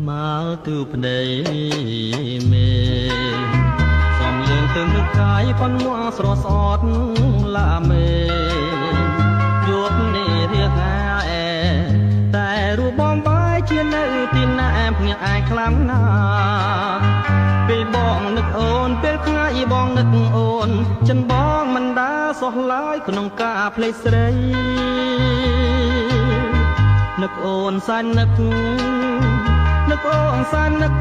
មកទូប្តីមេសំលៀងទៅនឹកកាយប៉ុនមួងស្រស់ស្អត់ឡាមេយកនេះរៀបហាអែតែរូបបងបាយជានៅទីណាភ្ញាក់អាយខ្លាំងណាស់ពេលបងនឹកអូនពេលថ្ងៃបងនឹកអូនចិនបងមិនដាសោះឡើយក្នុងការភ្លេចស្រីនឹកអូនសាននឹកអូនសាននឹក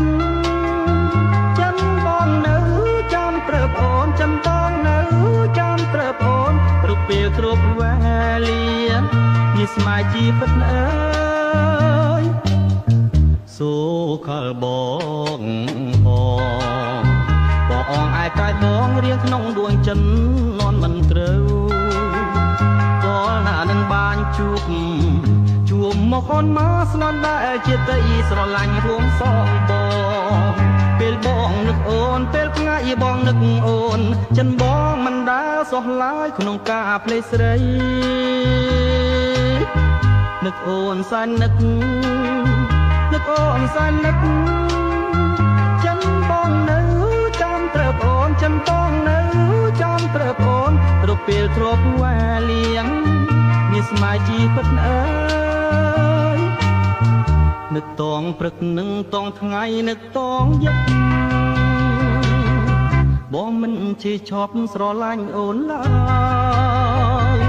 ចាំបងនៅចាំព្រឹបអូនចាំបងនៅចាំព្រឹបអូនរូបពេលគ្រប់វេលានេះស្មារតីពិតអើយសូខលបងបងអងអាយកាយបងរៀងក្នុងដួងចិត្តនន់មិនត្រូវដល់ណានឹងបានជួបមកអូនមកស្នន់ដែលជាទីស្រឡាញ់រួមសងបងពេលបងនឹកអូនពេលថ្ងៃបងនឹកអូនចិនបងមិនដាសោះឡើយក្នុងការភ្លេចស្រីនឹកអូនសាននឹកអូនសាននឹកចិនបងនៅចាំត្រឹបអូនចិនបងនៅចាំត្រឹបអូនរូបពេលទ្រពវេលាមានស្មារតីពិតអើយនឹកតងព្រឹកនឹងតងថ្ងៃនឹកតងយប់បងមិនជិះឈប់ស្រឡាញ់អូនឡើយ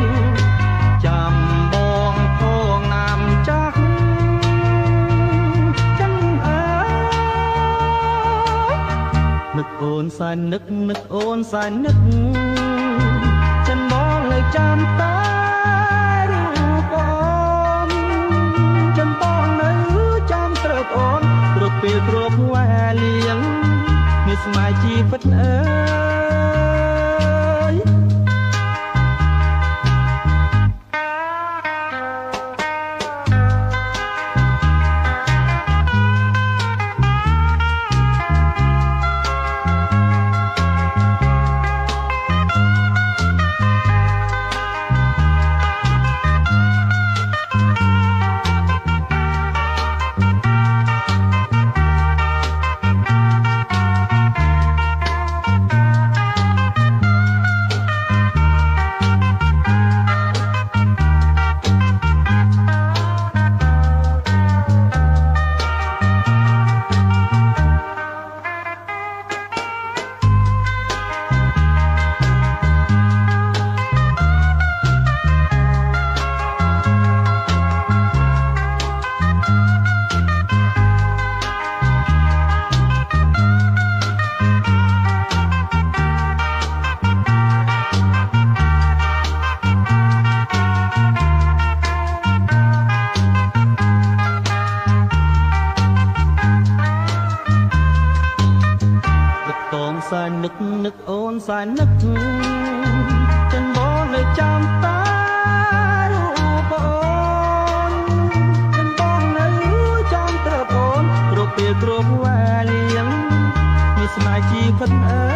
ចាំបងផងណាមចាស់ចាំអើយនឹកអូនសាននឹកអូនសាននឹកចិនបងនៅចាំតាពេលគ្រប់វេលាមានស្មារតីពិតអើយសាននឹកអូនសាននឹកចិនបងនៅចាំតារូបអូនចិនបងនៅចាំត្រឹបអូនរូបពេលគ្រប់វេលាមានស្មារតីពិតអើ